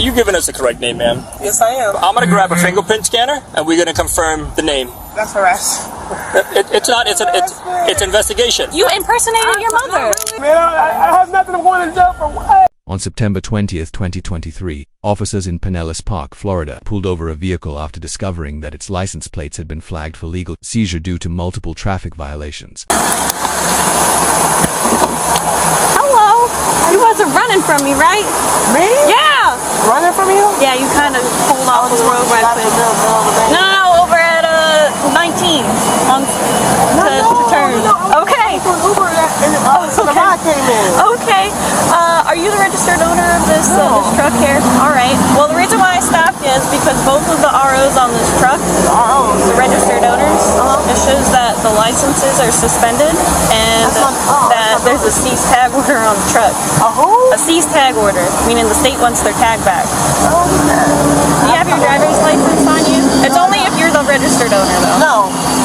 Are you giving us the correct name, ma'am? Yes, I am. I'm gonna grab a fingerprint scanner, and we're gonna confirm the name. That's harassment. It's not. It's investigation. You impersonated your mother. Man, I have nothing to go to jail for. What? On September 20th, 2023, officers in Pinellas Park, Florida, pulled over a vehicle after discovering that its license plates had been flagged for legal seizure due to multiple traffic violations. Hello. You wasn't running from me, right? Me? Yeah. Running from you? Yeah, you kind of pulled off the road right quick. No, over at 19 on to turn. Okay. So the ride came in. Okay. Are you the registered owner of this truck here? All right. Well, the reason why I stopped you is because both of the ROs on this truck, the registered owners, it shows that the licenses are suspended and that there's a cease tag order on the truck. A cease tag order, meaning the state wants their tag back. Do you have your driver's license on you? It's only if you're the registered owner, though. No,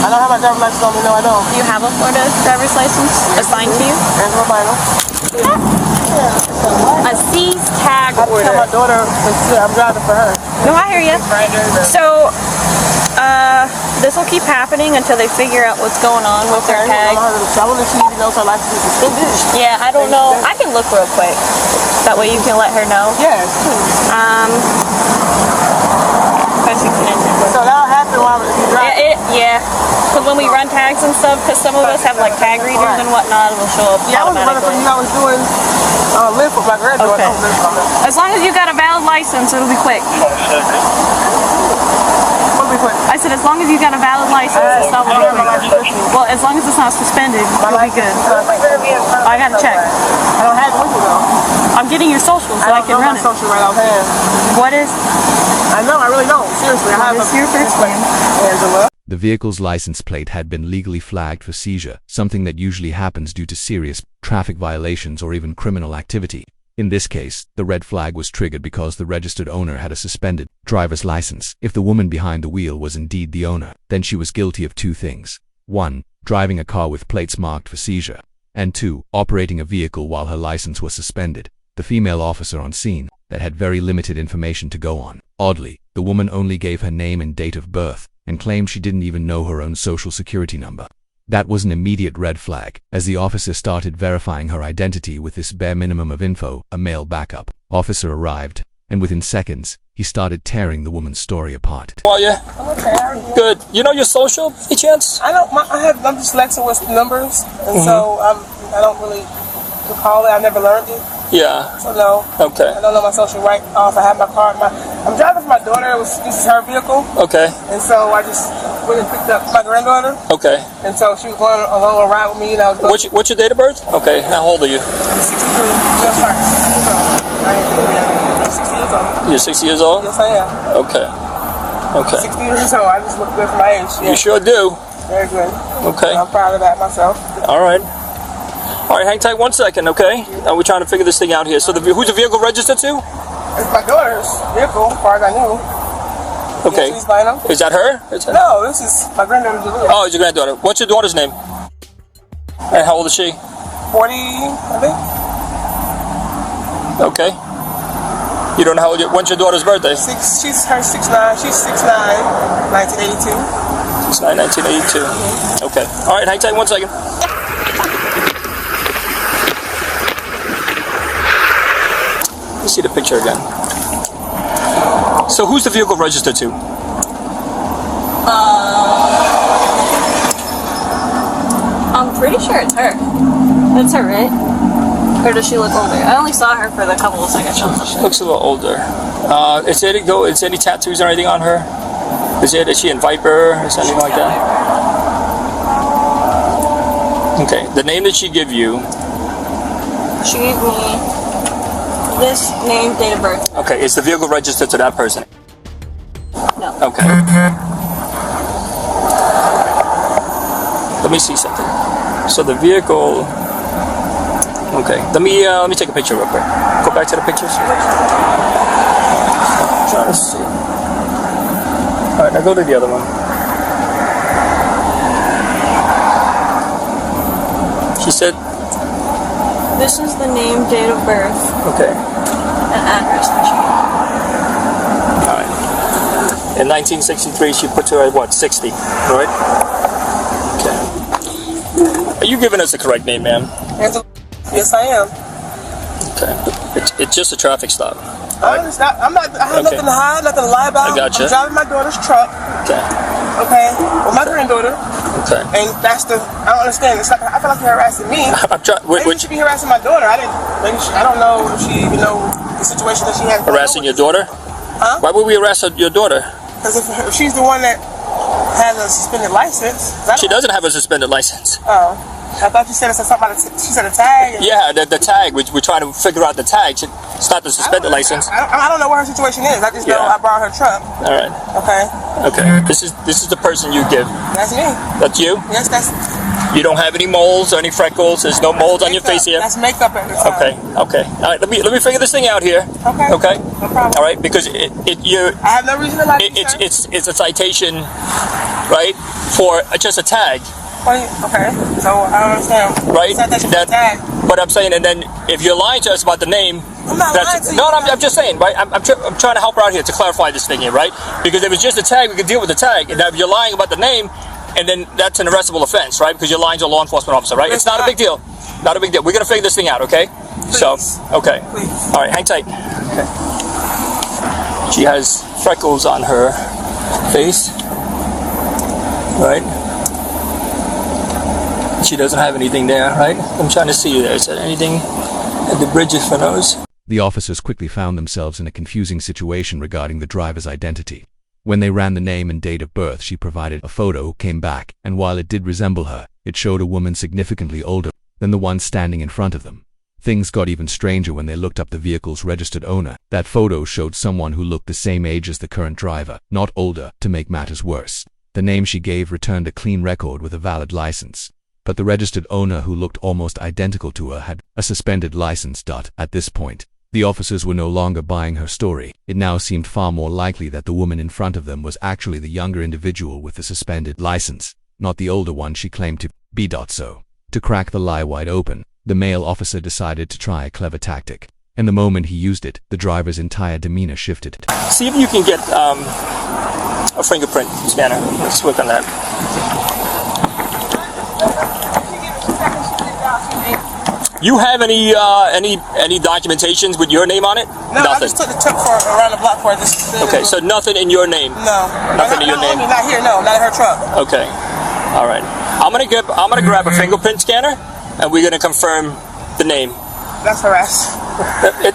I don't have my driver's license on me. No, I don't. Do you have a Florida driver's license assigned to you? And my Bible. A cease tag I order. tell my daughter I'm driving for her. No, I hear you. So, this will keep happening until they figure out what's going on with their tag. I want to see if she knows her license is suspended. Yeah, I don't know. I can look real quick. That way you can let her know. Yes. So that'll happen while you drive. Yeah. Because when we run tags and stuff, because some of us have like tag readers and whatnot, it'll show up Yeah, I was running from you. I was doing lift with my granddaughter. Okay. As long as you got a valid license, it'll be quick. What'll be quick? I said as long as you got a valid license, it's not going to be. Well, as long as it's not suspended, it'll be good. I gotta check. I don't have it with me though. I'm getting your social so I can run it. I don't know my social right offhand. What is? I know, I really don't. Seriously, I have your first name? Angela. The vehicle's license plate had been legally flagged for seizure, something that usually happens due to serious traffic violations or even criminal activity. In this case, the red flag was triggered because the registered owner had a suspended driver's license. If the woman behind the wheel was indeed the owner, then she was guilty of two things. 1. Driving a car with plates marked for seizure. And 2. Operating a vehicle while her license was suspended. The female officer on scene that had very limited information to go on. Oddly, the woman only gave her name and date of birth, and claimed she didn't even know her own social security number. That was an immediate red flag, as the officer started verifying her identity with this bare minimum of info, a male backup. Officer arrived, and within seconds, he started tearing the woman's story apart. How are you? I'm okay, how are you? Good. You know your social, any chance? I'm dyslexic with numbers, and so I don't really recall it. I never learned it. Yeah. So no. Okay. I don't know my social right off. I have my car. I'm driving for my daughter. This is her vehicle. Okay. And so I just went and picked up my granddaughter. Okay. And so she was going along a ride with me, and I was going. What's your date of birth? Okay. How old are you? 63. No, sorry. I'm 60 years old. You're 60 years old? Yes, I am. Okay. Okay. 60 years old. I just look good for my age. Yeah. You sure do. Very good. Okay. I'm proud of that myself. All right. All right, hang tight 1 second, okay? We're trying to figure this thing out here. So who's the vehicle registered to? It's my daughter's vehicle, as far as I knew. Okay. She's buying them. Is that her? No, this is my granddaughter. Oh, it's your granddaughter. What's your daughter's name? And how old is she? 40, I think. Okay. You don't know how old when's your daughter's birthday? She's 6'9". She's 6'9", 1982. 6'9", 1982. Okay. All right, hang tight 1 second. Let's see the picture again. So who's the vehicle registered to? I'm pretty sure it's her. That's her, right? Or does she look older? I only saw her for the couple of seconds. She looks a little older. Is there any tattoos or anything on her? Is she in Viper or something like that? Okay. The name that she give you? She gave me this name, date of birth. Okay. Is the vehicle registered to that person? No. Okay. Let me see something. So the vehicle. Okay. Let me take a picture real quick. Go back to the pictures. I'm trying to see. All right. Now go to the other one. She said. This is the name, date of birth. Okay. And address that she gave. In 1963, she puts her at what, 60, right? Okay. Are you giving us the correct name, ma'am? Yes, I am. Okay. It's just a traffic stop. I have nothing to hide, nothing to lie about. I gotcha. I'm driving my daughter's truck. Okay. Okay. With my granddaughter. Okay. And I don't understand. It's like, I feel like you're harassing me. I'm trying. Maybe you should be harassing my daughter. I don't know if she even know the situation that she has. Harassing your daughter? Huh? Why would we harass your daughter? Because if she's the one that has a suspended license. She doesn't have a suspended license. Oh. I thought you said something about she said a tag. Yeah, the tag. We're trying to figure out the tag. It's not the suspended license. I don't know what her situation is. I just know I brought her truck. All right. Okay. This is the person you give. That's me. That's you? Yes, that's. You don't have any moles or any freckles. There's no moles on your face here. That's makeup at the time. Okay. All right. Let me figure this thing out here. Okay. No problem. All right. Because I have no reason to lie. It's a citation, right? For just a tag. Okay, so I don't understand. Right? Tag. But I'm saying, and then if you're lying to us about the name, I'm not lying to you. No, I'm just saying, right? I'm trying to help her out here to clarify this thing here, right? Because if it's just a tag, we can deal with the tag. And if you're lying about the name, and then that's an arrestable offense, right? Because you're lying to a law enforcement officer, right? It's not a big deal. Not a big deal. We're gonna figure this thing out, okay? Please. So, okay. Please. All right, hang tight. Okay. She has freckles on her face, right? She doesn't have anything there, right? I'm trying to see there. Is there anything at the bridges for nose? The officers quickly found themselves in a confusing situation regarding the driver's identity. When they ran the name and date of birth she provided, a photo came back, and while it did resemble her, it showed a woman significantly older than the one standing in front of them. Things got even stranger when they looked up the vehicle's registered owner. That photo showed someone who looked the same age as the current driver, not older. To make matters worse, the name she gave returned a clean record with a valid license. But the registered owner, who looked almost identical to her, had a suspended license. At this point, the officers were no longer buying her story. It now seemed far more likely that the woman in front of them was actually the younger individual with the suspended license, not the older one she claimed to be. So, to crack the lie wide open, the male officer decided to try a clever tactic. And the moment he used it, the driver's entire demeanor shifted. See if you can get a fingerprint scanner. Let's work on that. You have any documentations with your name on it? No, nothing. I just took the tip for around the block for this. Okay, so nothing in your name. No, nothing in your name. Not here. No, not in her truck. Okay, all right. I'm gonna grab a fingerprint scanner, and we're gonna confirm the name. That's harassment.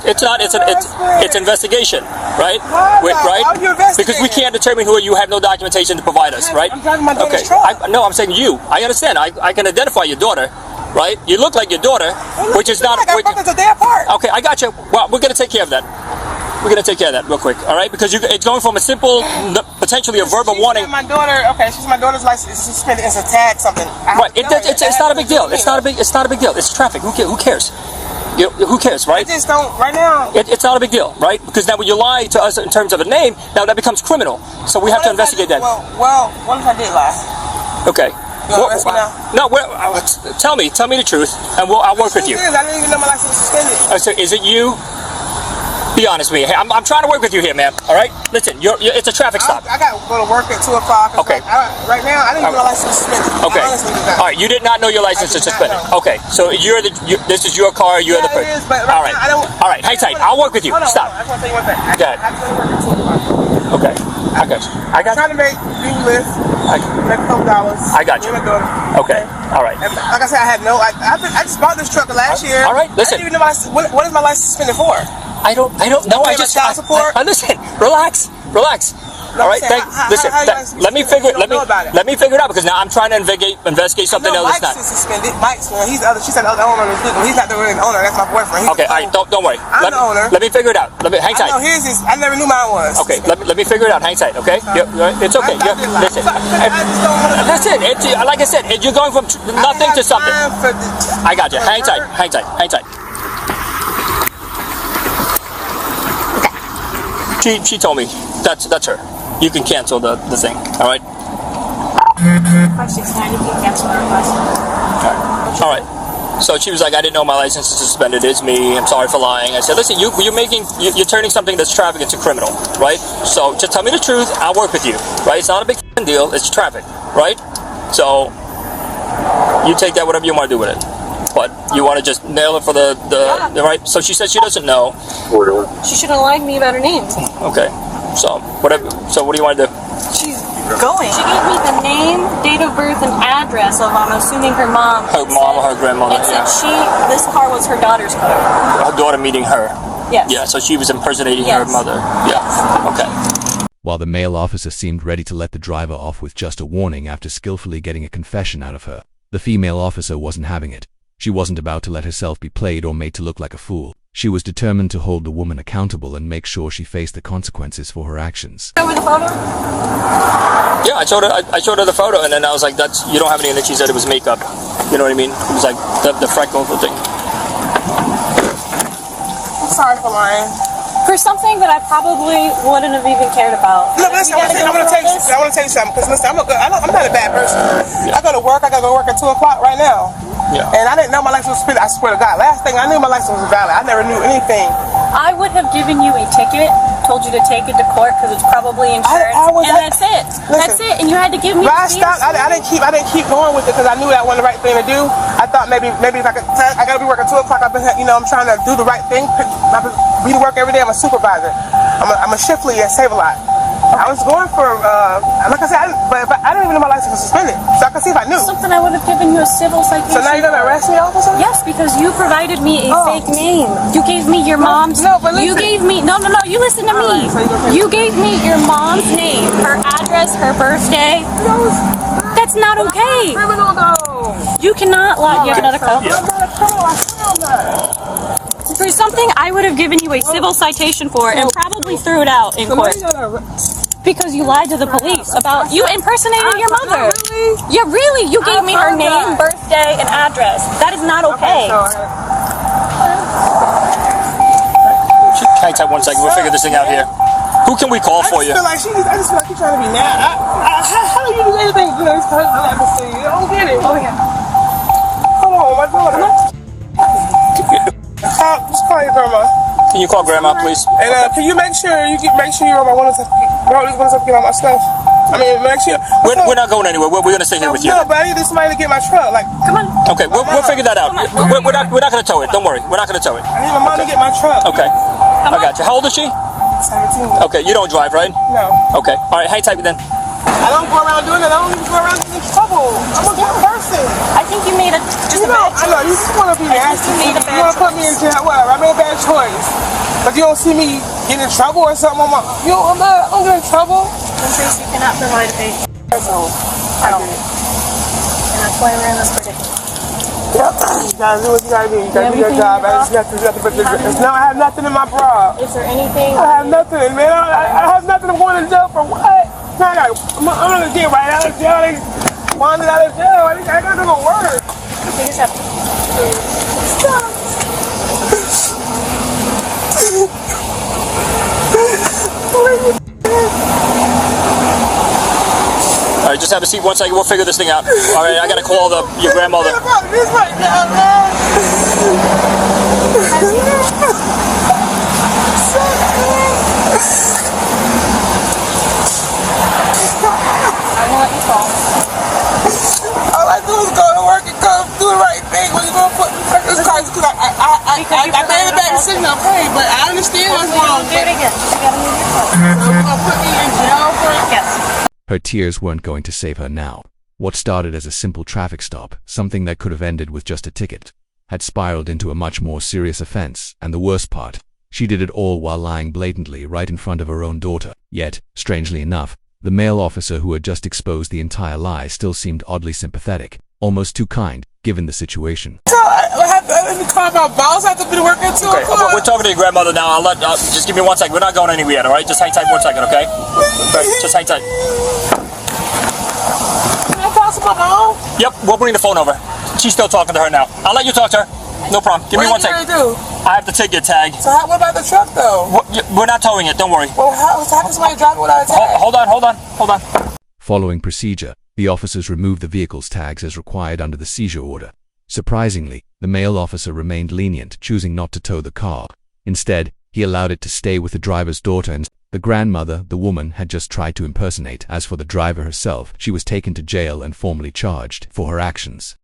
It's not. It's investigation, right? Right? How are you investigating? Because we can't determine who you have no documentation to provide us, right? I'm driving my daughter's truck. No, I'm saying you. I understand. I can identify your daughter, right? You look like your daughter, which is not. It's a day apart. Okay, I got you. Well, we're gonna take care of that. We're gonna take care of that real quick, all right? Because it's going from a simple, potentially a verbal warning. My daughter. Okay, she's my daughter's license. It's suspended. It's a tag something. Right. It's not a big deal. It's not a big deal. It's traffic. Who cares? Who cares, right? I just don't, right now. It's not a big deal, right? Because now when you lie to us in terms of a name, now that becomes criminal. So we have to investigate that. Well, what if I did lie? Okay. No, tell me the truth, and I'll work with you. I didn't even know my license was suspended. So is it you? Be honest with me. Hey, I'm trying to work with you here, ma'am. All right? Listen, it's a traffic stop. I got to go to work at 2 o'clock. Okay. Right now, I didn't even know my license was suspended. Okay. All right. You did not know your license was suspended. Okay. So this is your car. You're the person. It is, but all right. Now, I don't. All right. Hang tight. I'll work with you. Stop. I just want to tell you one thing. Go ahead. I have to go to work at 2 o'clock. Okay. I got you. I'm trying to make you live. Make a couple dollars. I got you. Okay. All right. And like I said, I just bought this truck last year. All right. Listen. I didn't even know what is my license suspended for? I don't know. I just child support. Listen. Relax. No, all right. Let me figure it out because now I'm trying to investigate something else. Mike's is suspended. Mike's. He's the other. She said the other owner was legal. He's not the real owner. That's my boyfriend. Okay. All right. Don't worry. I'm the owner. Let me figure it out. Hang tight. No, his is. I never knew mine was. Okay. Let me figure it out. Hang tight. Okay. It's okay. Listen. Listen. Like I said, you're going from nothing to something. I got you. Hang tight. She told me that's her. You can cancel the thing. All right. 569. You can cancel our request. All right. So she was like, I didn't know my license is suspended. It's me. I'm sorry for lying. I said, listen, you're turning something that's traffic into criminal, right? So just tell me the truth. I'll work with you, right? It's not a big deal. It's traffic, right? So you take that whatever you want to do with it. But you want to just nail it for the right? So she said she doesn't know. She should have lied to me about her name. Okay. So whatever. So what do you want to do? She's going. She gave me the name, date of birth, and address of, I'm assuming, her mom. Her mom or her grandmother. And said this car was her daughter's car. Her daughter meeting her. Yes. Yeah. So she was impersonating Yes. her mother. Yeah. Okay. While the male officer seemed ready to let the driver off with just a warning after skillfully getting a confession out of her, the female officer wasn't having it. She wasn't about to let herself be played or made to look like a fool. She was determined to hold the woman accountable and make sure she faced the consequences for her actions. Show me the photo? Yeah, I showed her the photo, and then I was like, "That's you don't have any." And then she said it was makeup. You know what I mean? It was like the freckle thing. I'm sorry for lying. For something that I probably wouldn't have even cared about. No, listen, I want to tell you something. Because listen, I'm not a bad person. Yeah. I gotta work at 2 o'clock right now. Yeah. And I didn't know my license was suspended. I swear to God. Last thing I knew my license was valid. I never knew anything. I would have given you a ticket, told you to take it to court because it's probably insurance, that's it. That's it. And you had to give me. But I stopped. I didn't keep going with it because I knew that wasn't the right thing to do. I thought maybe if I could. I gotta be working 2 o'clock. I'm trying to do the right thing. Be to work every day. I'm a supervisor. I'm a shift lead at Save a Lot. I was going for, like I said, but I didn't even know my license was suspended, so I could see if I knew. Something I would have given you a civil citation. So now you're gonna arrest me, officer? Yes, because you provided me a fake name. You gave me your mom's. No, but listen. You gave me no. You listen to me. You gave me your mom's name, her address, her birthday. That's not okay. Criminal though. You cannot lie. You have another cup. I'm not a criminal. I swear I'm not. For something I would have given you a civil citation for and probably threw it out in court. Because you lied to the police about you impersonated your mother. Yeah, really. You gave me her name, birthday, and address. That is not okay. Hang tight 1 second. We'll figure this thing out here. Who can we call for you? I just feel like she's trying to be mad. How do you do anything good? I don't get it. Oh yeah. Hold on, my daughter. Just call your grandma. Can you call grandma, please? And can you make sure you're on my one to get all my stuff? I mean, make sure. We're not going anywhere. We're gonna stay here with you. No, but I need somebody to get my truck. Like, Come on. Okay, we'll figure that out. We're not gonna tow it. Don't worry. We're not gonna tow it. I need my mom to get my truck. Okay. I got you. How old is she? 17. Okay, you don't drive, right? No. Okay. All right. Hang tight then. I don't go around doing that. I don't even go around getting in trouble. I'm a good person. I think you made a You know, I know, you just want to be nasty. you made a bad You want to put me in jail. Whatever. I made a bad choice. But you don't see me getting in trouble or something. I don't get in trouble. Trace, you cannot provide a fake result at all. And that's why we're in this predicament. Yep. You gotta do what you gotta do. You gotta do your job. I have nothing in my bra. Is there anything? I have nothing, man. I have nothing. I'm going to jail for what? I'm gonna get right out of jail. They wanted out of jail. I gotta go to work. Take a step. All right, just have a seat 1 second. We'll figure this thing out. All right, I gotta call your grandmother. This right now, man. All I do is go to work and come do the right thing when you're gonna put me in this car because I made a bad decision, okay, but I understand what's wrong. Do it again. You gotta move your foot. You're gonna put me in jail for it? Yes. Her tears weren't going to save her now. What started as a simple traffic stop, something that could have ended with just a ticket, had spiraled into a much more serious offense, and the worst part, she did it all while lying blatantly right in front of her own daughter. Yet, strangely enough, the male officer who had just exposed the entire lie still seemed oddly sympathetic, almost too kind, given the situation. So I have to call my boss. I have to be to work at 2 Okay, o'clock. we're talking to your grandmother now. Just give me 1 second. We're not going anywhere yet, all right? Just hang tight 1 second, okay? Just hang tight. Can I talk to my mom? Yep, we'll bring the phone over. She's still talking to her now. I'll let you talk to her. No problem. Give me 1 second. What are you gonna do? I have to take your tag. So what about the truck though? We're not towing it. Don't worry. Well, how can somebody drive it without a tag? Hold on. Following procedure, the officers removed the vehicle's tags as required under the seizure order. Surprisingly, The male officer remained lenient, choosing not to tow the car. Instead, he allowed it to stay with the driver's daughter and the grandmother the woman had just tried to impersonate. As for the driver herself, she was taken to jail and formally charged for her actions.